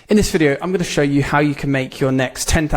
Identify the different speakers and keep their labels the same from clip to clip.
Speaker 1: In this video, I'm going to show you how you can make your next $10,000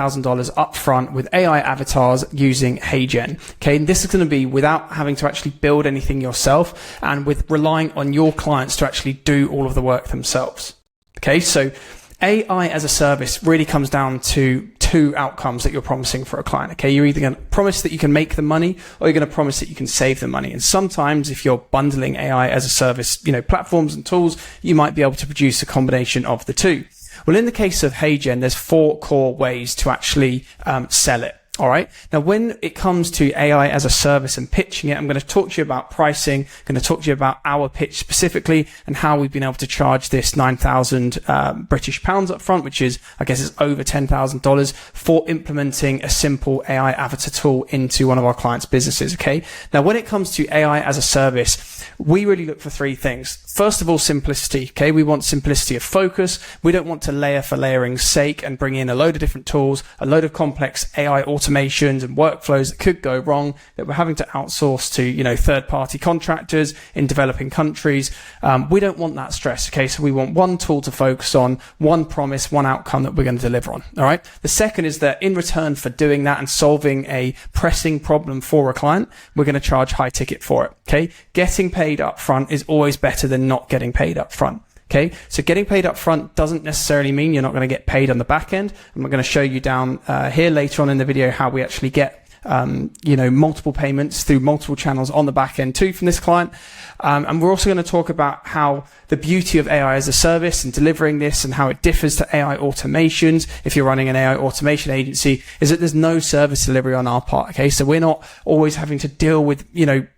Speaker 1: upfront with AI avatars using HeyGen. Okay, and this is going to be without having to actually build anything yourself and with relying on your clients to actually do all of the work themselves. Okay, so AI as a service really comes down to two outcomes that you're promising for a client. Okay, you're either going to promise that you can make the money or you're going to promise that you can save the money. And sometimes if you're bundling AI as a service, platforms and tools, you might be able to produce a combination of the two. Well, in the case of HeyGen, there's 4 core ways to actually sell it. All right. Now, when it comes to AI as a service and pitching it, I'm going to talk to you about pricing. I'm going to talk to you about our pitch specifically and how we've been able to charge this 9,000 British pounds up front, which is, I guess, is over $10,000 for implementing a simple AI avatar tool into one of our clients' businesses. Okay. Now, when it comes to AI as a service, we really look for 3 things. First of all, simplicity. Okay. We want simplicity of focus. We don't want to layer for layering's sake and bring in a load of different tools, a load of complex AI automations and workflows that could go wrong that we're having to outsource to, third-party contractors in developing countries. We don't want that stress. Okay. So we want one tool to focus on, one promise, one outcome that we're going to deliver on. All right. The second is that in return for doing that and solving a pressing problem for a client, we're going to charge high ticket for it. Okay. Getting paid up front is always better than not getting paid up front. Okay, so getting paid up front doesn't necessarily mean you're not going to get paid on the back end. I'm going to show you down here later on in the video how we actually get multiple payments through multiple channels on the back end too from this client. And we're also going to talk about how the beauty of AI as a service and delivering this and how it differs to AI automations. If you're running an AI automation agency, is that there's no service delivery on our part. Okay, so we're not always having to deal with,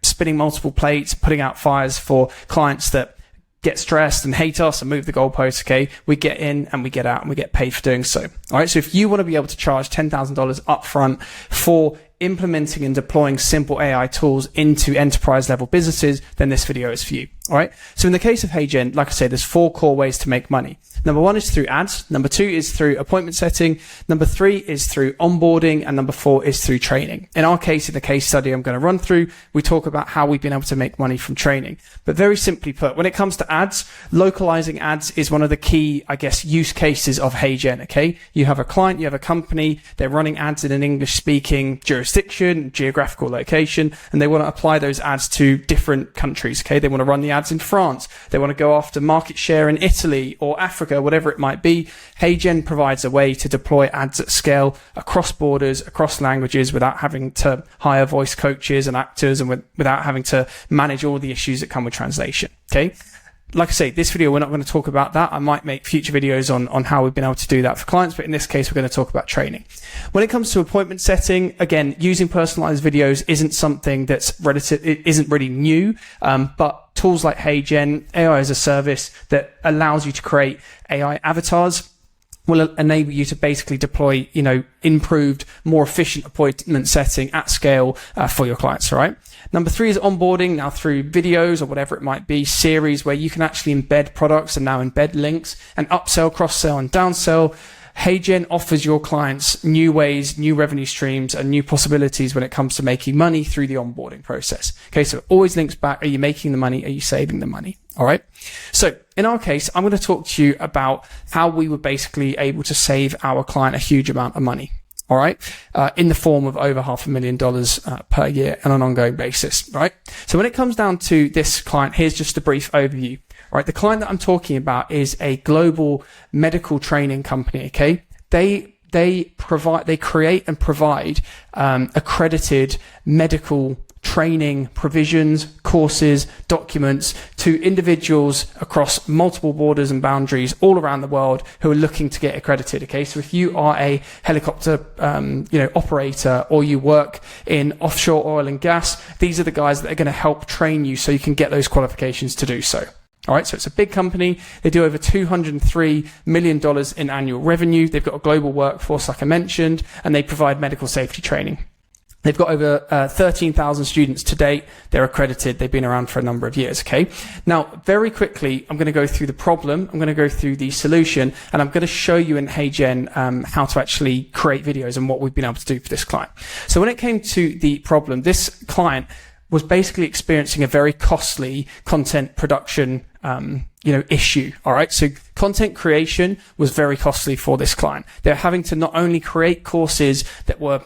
Speaker 1: spinning multiple plates, putting out fires for clients that get stressed and hate us and move the goalposts. Okay, we get in and we get out and we get paid for doing so. All right, so if you want to be able to charge $10,000 upfront for implementing and deploying simple AI tools into enterprise level businesses, then this video is for you. All right. So in the case of HeyGen, like I say, there's 4 core ways to make money. Number 1 is through ads. Number 2 is through appointment setting. Number 3 is through onboarding. And number 4 is through training. In our case, in the case study I'm going to run through, we talk about how we've been able to make money from training. But very simply put, when it comes to ads, localizing ads is one of the key, use cases of HeyGen. Okay. You have a client, you have a company, they're running ads in an English speaking jurisdiction, geographical location, and they want to apply those ads to different countries. Okay. They want to run the ads in France. They want to go after market share in Italy or Africa, whatever it might be. HeyGen provides a way to deploy ads at scale across borders, across languages without having to hire voice coaches and actors and without having to manage all the issues that come with translation. Okay. Like I say, this video, we're not going to talk about that. I might make future videos on how we've been able to do that for clients, but in this case, we're going to talk about training. When it comes to appointment setting, again, using personalized videos isn't something that's it isn't really new, but tools like HeyGen, AI as a service that allows you to create AI avatars, will enable you to basically deploy, improved, more efficient appointment setting at scale for your clients, all right? Number 3 is onboarding, now through videos or whatever it might be, series where you can actually embed products and now embed links and upsell, cross-sell and downsell. HeyGen offers your clients new ways, new revenue streams and new possibilities when it comes to making money through the onboarding process. Okay, so it always links back. Are you making the money? Are you saving the money? All right. So in our case, I'm going to talk to you about how we were basically able to save our client a huge amount of money. All right. In the form of over $500,000 per year on an ongoing basis. Right. So when it comes down to this client, here's just a brief overview. All right. The client that I'm talking about is a global medical training company. Okay. They create and provide accredited medical training provisions, courses, documents to individuals across multiple borders and boundaries all around the world who are looking to get accredited. Okay, so if you are a helicopter, operator, or you work in offshore oil and gas, these are the guys that are going to help train you so you can get those qualifications to do so. All right, so it's a big company. They do over $203 million in annual revenue. They've got a global workforce, like I mentioned, and they provide medical safety training. They've got over 13,000 students to date. They're accredited. They've been around for a number of years. Okay. Now, very quickly, I'm going to go through the problem. I'm going to go through the solution, and I'm going to show you in HeyGen how to actually create videos and what we've been able to do for this client. So when it came to the problem, this client was basically experiencing a very costly content production issue. All right. So content creation was very costly for this client. They're having to not only create courses that were,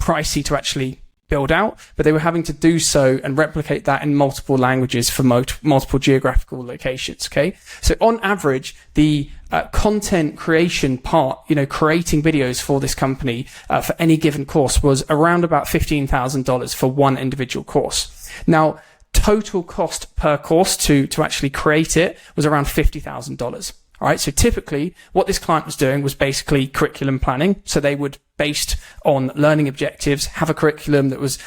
Speaker 1: pricey to actually build out, but they were having to do so and replicate that in multiple languages for multiple geographical locations. Okay. So on average, the content creation part, creating videos for this company for any given course was around about $15,000 for one individual course. Now, total cost per course to actually create it was around $50,000. All right. So typically what this client was doing was basically curriculum planning. So they would, based on learning objectives, have a curriculum that was,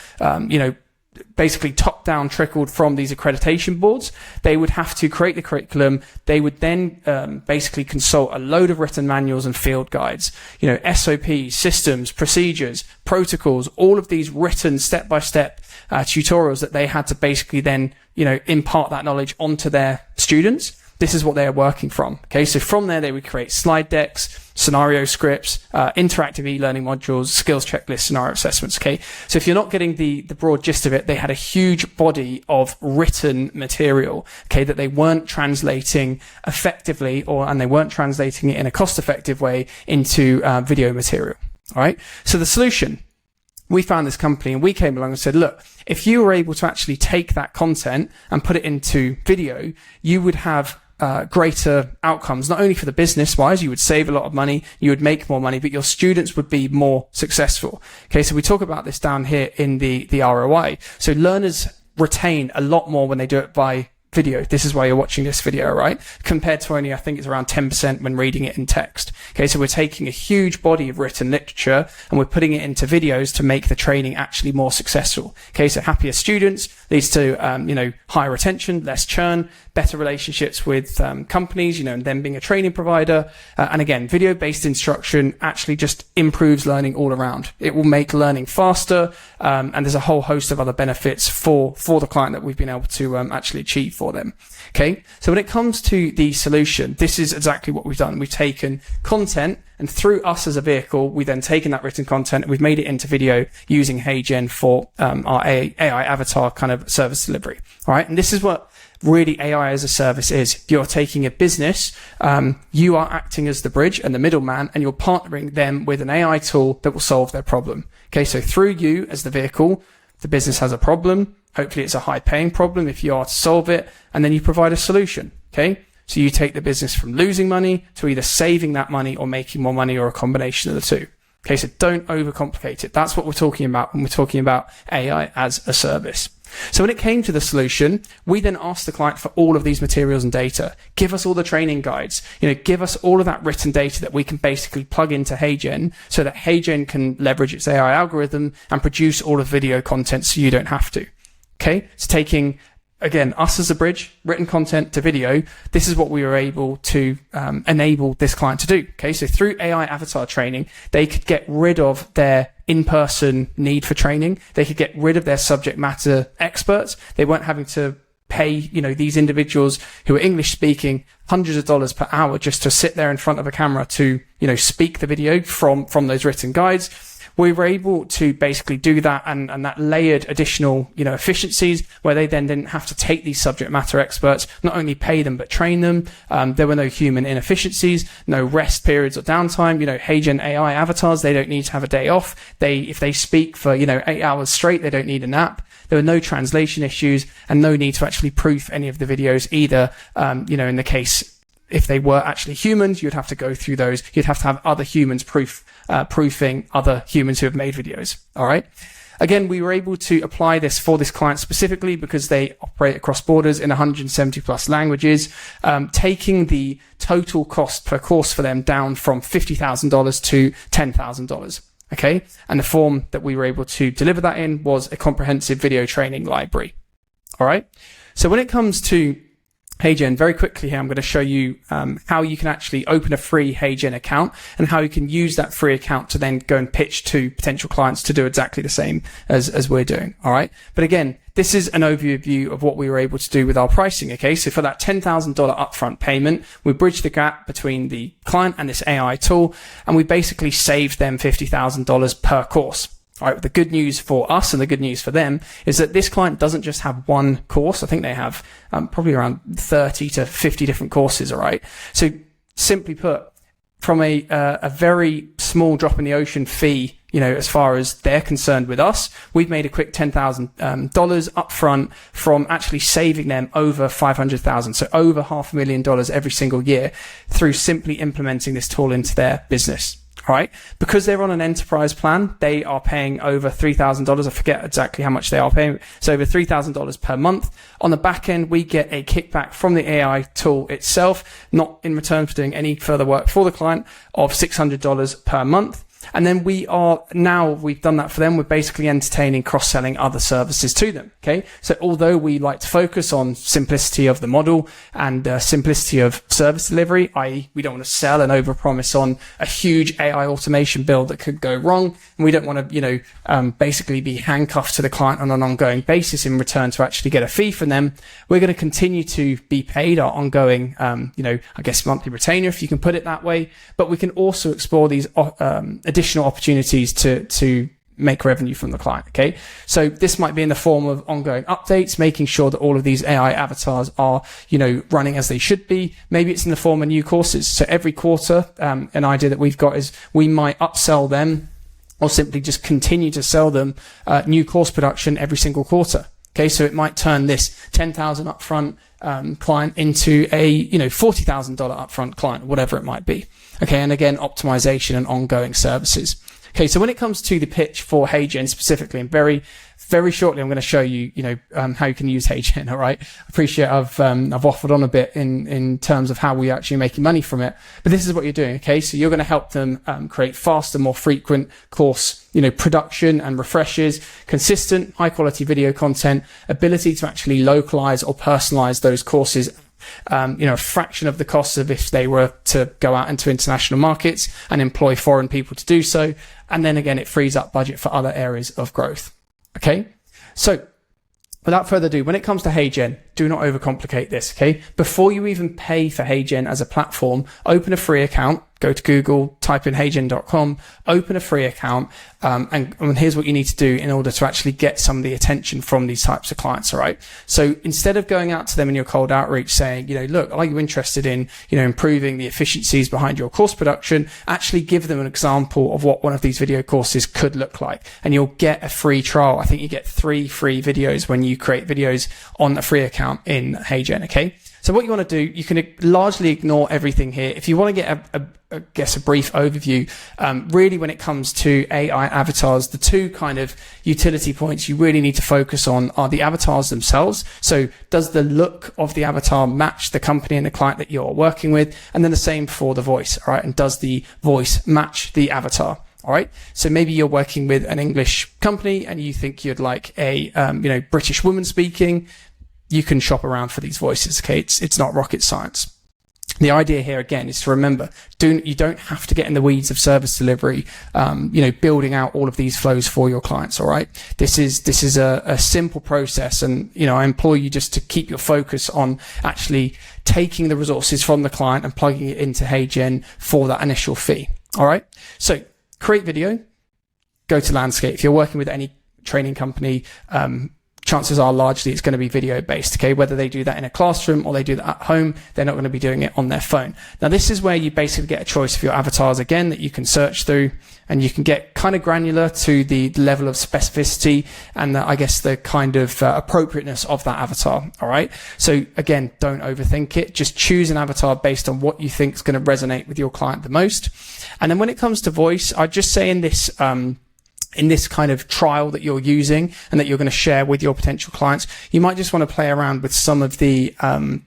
Speaker 1: basically top down trickled from these accreditation boards. They would have to create the curriculum. They would then basically consult a load of written manuals and field guides, SOPs, systems, procedures, protocols, all of these written step-by-step tutorials that they had to basically then, impart that knowledge onto their students. This is what they are working from. Okay. So from there, they would create slide decks, scenario scripts, interactive e-learning modules, skills checklists, scenario assessments. Okay. So if you're not getting the broad gist of it, they had a huge body of written material. Okay. That they weren't translating effectively and they weren't translating it in a cost effective way into video material. All right. So the solution, we found this company and we came along and said, look, if you were able to actually take that content and put it into video, you would have greater outcomes, not only for the business wise, you would save a lot of money, you would make more money, but your students would be more successful. Okay. So we talk about this down here in the ROI. So learners retain a lot more when they do it by video. This is why you're watching this video, right? Compared to only, I think it's around 10% when reading it in text. Okay. So we're taking a huge body of written literature and we're putting it into videos to make the training actually more successful. Okay. So happier students leads to, higher retention, less churn, better relationships with companies, and them being a training provider. And again, video-based instruction actually just improves learning all around. It will make learning faster. And there's a whole host of other benefits for the client that we've been able to actually achieve for them. Okay. So when it comes to the solution, this is exactly what we've done. We've taken content and through us as a vehicle, we've then taken that written content and we've made it into video using HeyGen for our AI avatar kind of service delivery. All right. And this is what really AI as a service is. You're taking a business, you are acting as the bridge and the middleman, and you're partnering them with an AI tool that will solve their problem. Okay. So through you as the vehicle, the business has a problem. Hopefully it's a high paying problem if you are to solve it, and then you provide a solution. Okay. So you take the business from losing money to either saving that money or making more money, or a combination of the two. Okay. So don't overcomplicate it. That's what we're talking about when we're talking about AI as a service. So when it came to the solution, we then asked the client for all of these materials and data. Give us all the training guides, give us all of that written data that we can basically plug into HeyGen so that HeyGen can leverage its AI algorithm and produce all of the video content so you don't have to. Okay. It's taking, again, us as a bridge, written content to video. This is what we were able to enable this client to do. Okay. So through AI avatar training, they could get rid of their in-person need for training. They could get rid of their subject matter experts. They weren't having to pay, these individuals who are English speaking hundreds of dollars per hour just to sit there in front of a camera to, speak the video from those written guides. We were able to basically do that and that layered additional, efficiencies where they then didn't have to take these subject matter experts, not only pay them, but train them. There were no human inefficiencies, no rest periods or downtime. HeyGen AI avatars, they don't need to have a day off. If they speak for, 8 hours straight, they don't need a nap. There were no translation issues and no need to actually proof any of the videos either. In the case, if they were actually humans, you'd have to go through those. You'd have to have other humans proofing other humans who have made videos. All right. Again, we were able to apply this for this client specifically because they operate across borders in 170 plus languages, taking the total cost per course for them down from $50,000 to $10,000. Okay. And the form that we were able to deliver that in was a comprehensive video training library. All right. So when it comes to HeyGen, very quickly here, I'm going to show you how you can actually open a free HeyGen account and how you can use that free account to then go and pitch to potential clients to do exactly the same as we're doing. All right. But again, this is an overview of what we were able to do with our pricing. Okay. So for that $10,000 upfront payment, we bridged the gap between the client and this AI tool, and we basically saved them $50,000 per course. All right, the good news for us and the good news for them is that this client doesn't just have one course. I think they have probably around 30 to 50 different courses, all right? So simply put, from a very small drop in the ocean fee, as far as they're concerned with us, we've made a quick $10,000 upfront from actually saving them over $500,000. So over $500,000 every single year through simply implementing this tool into their business. Right? Because they're on an enterprise plan, they are paying over $3,000. I forget exactly how much they are paying. So over $3,000 per month. On the back end, we get a kickback from the AI tool itself, not in return for doing any further work for the client, of $600 per month. And then we've done that for them. We're basically entertaining cross-selling other services to them. Okay. So although we like to focus on simplicity of the model and simplicity of service delivery, i.e. we don't want to sell and overpromise on a huge AI automation build that could go wrong. And we don't want to, basically be handcuffed to the client on an ongoing basis in return to actually get a fee from them. We're going to continue to be paid our ongoing, I guess monthly retainer, if you can put it that way. But we can also explore these, additional opportunities to make revenue from the client. Okay. So this might be in the form of ongoing updates, making sure that all of these AI avatars are, running as they should be. Maybe it's in the form of new courses. So every quarter, an idea that we've got is we might upsell them or simply just continue to sell them, new course production every single quarter. Okay. So it might turn this $10,000 upfront, client into a, $40,000 upfront client, whatever it might be. Okay. And again, optimization and ongoing services. Okay. So when it comes to the pitch for HeyGen specifically, and very, very shortly, I'm going to show you, how you can use HeyGen. All right. I appreciate I've waffled on a bit in terms of how we're actually making money from it, but this is what you're doing. Okay. So you're going to help them, create faster, more frequent course, production and refreshes, consistent, high quality video content, ability to actually localize or personalize those courses, a fraction of the cost of if they were to go out into international markets and employ foreign people to do so. And then again, it frees up budget for other areas of growth. Okay. So without further ado, when it comes to HeyGen, do not overcomplicate this. Okay. Before you even pay for HeyGen as a platform, open a free account, go to Google, type in heygen.com, open a free account. And here's what you need to do in order to actually get some of the attention from these types of clients. All right. So instead of going out to them in your cold outreach saying, look, are you interested in, improving the efficiencies behind your course production? Actually give them an example of what one of these video courses could look like. And you'll get a free trial. I think you get 3 free videos when you create videos on a free account in HeyGen. Okay. So what you want to do, you can largely ignore everything here. If you want to get a brief overview, really when it comes to AI avatars, the 2 kind of utility points you really need to focus on are the avatars themselves. So does the look of the avatar match the company and the client that you're working with? And then the same for the voice, all right? And does the voice match the avatar? All right. So maybe you're working with an English company and you think you'd like a, British woman speaking. You can shop around for these voices. Okay. It's not rocket science. The idea here again is to remember, you don't have to get in the weeds of service delivery, building out all of these flows for your clients. All right. This is a simple process. And, I implore you just to keep your focus on actually taking the resources from the client and plugging it into HeyGen for that initial fee. All right. So create video, go to landscape. If you're working with any training company, chances are largely it's going to be video based. Okay. Whether they do that in a classroom or they do that at home, they're not going to be doing it on their phone. Now, this is where you basically get a choice of your avatars again that you can search through, and you can get kind of granular to the level of specificity and the kind of appropriateness of that avatar. All right. So again, don't overthink it. Just choose an avatar based on what you think is going to resonate with your client the most. And then when it comes to voice, I'd just say in this kind of trial that you're using and that you're going to share with your potential clients, you might just want to play around with some of the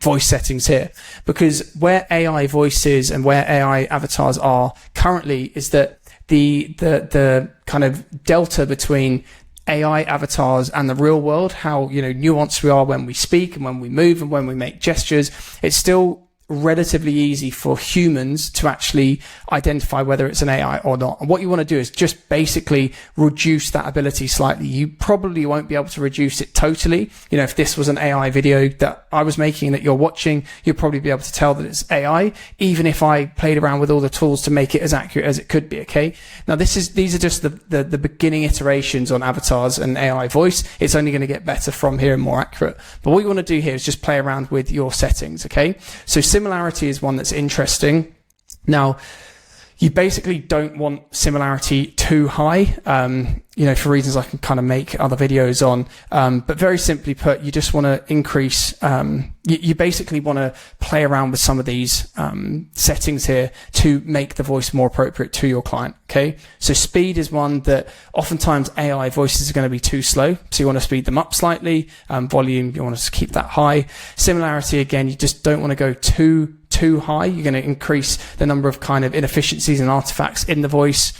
Speaker 1: voice settings here, because where AI voices and where AI avatars are currently is that the kind of delta between AI avatars and the real world, how nuanced we are when we speak and when we move and when we make gestures, it's still relatively easy for humans to actually identify whether it's an AI or not. And what you want to do is just basically reduce that ability slightly. You probably won't be able to reduce it totally. You know, if this was an AI video that I was making that you're watching, you'll probably be able to tell that it's AI, even if I played around with all the tools to make it as accurate as it could be. Okay. Now these are just the beginning iterations on avatars and AI voice. It's only going to get better from here and more accurate. But what you want to do here is just play around with your settings. Okay. So similarity is one that's interesting. Now, you basically don't want similarity too high, you know, for reasons I can kind of make other videos on. But very simply put, you just want to increase, you basically want to play around with some of these settings here to make the voice more appropriate to your client. Okay. So speed is one that oftentimes AI voices are going to be too slow. So you want to speed them up slightly. Volume, you want to keep that high. Similarity, again, you just don't want to go too high. You're going to increase the number of kind of inefficiencies and artifacts in the voice.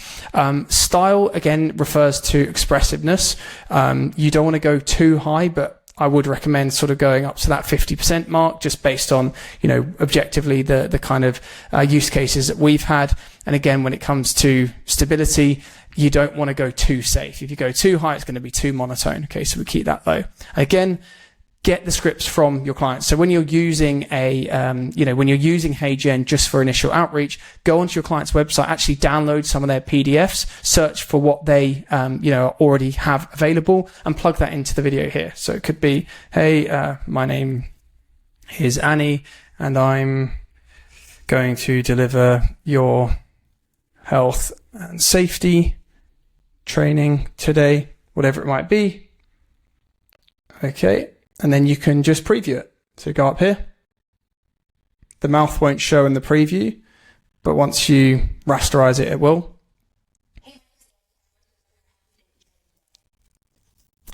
Speaker 1: Style, again, refers to expressiveness. You don't want to go too high, but I would recommend sort of going up to that 50% mark, just based on, you know, objectively the kind of use cases that we've had. And again, when it comes to stability, you don't want to go too safe. If you go too high, it's going to be too monotone. Okay, so we keep that low. Again, get the scripts from your clients. So when you're using when you're using HeyGen just for initial outreach, go onto your client's website, actually download some of their PDFs, search for what they, already have available, and plug that into the video here. So it could be, hey, my name is Annie, and I'm going to deliver your health and safety training today, whatever it might be. Okay. And then you can just preview it. So go up here. The mouth won't show in the preview, but once you rasterize it, it will.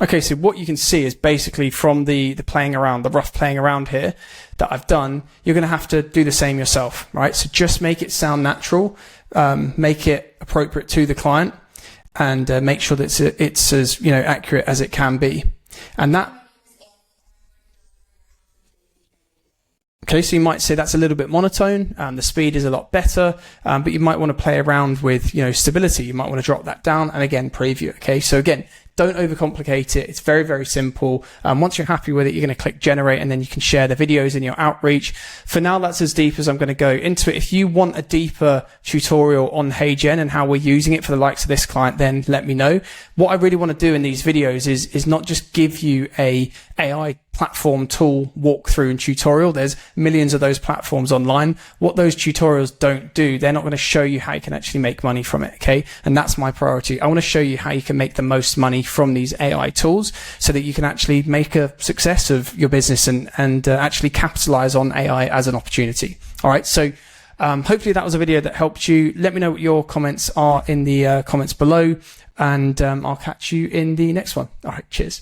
Speaker 1: Okay, so what you can see is basically from the playing around, the rough playing around here that I've done, you're going to have to do the same yourself, right? So just make it sound natural, make it appropriate to the client, and make sure that it's as, you know, accurate as it can be. And that. Okay, so you might say that's a little bit monotone. The speed is a lot better, but you might want to play around with, you know, stability. You might want to drop that down and again preview. Okay, so again, don't overcomplicate it. It's very, very simple. Once you're happy with it, you're going to click generate, and then you can share the videos in your outreach. For now, that's as deep as I'm going to go into it. If you want a deeper tutorial on HeyGen and how we're using it for the likes of this client, then let me know. What I really want to do in these videos is not just give you a AI platform tool walkthrough and tutorial. There's millions of those platforms online. What those tutorials don't do, they're not going to show you how you can actually make money from it. Okay. And that's my priority. I want to show you how you can make the most money from these AI tools so that you can actually make a success of your business and actually capitalize on AI as an opportunity. All right. So hopefully that was a video that helped you. Let me know what your comments are in the comments below, and I'll catch you in the next one. All right. Cheers.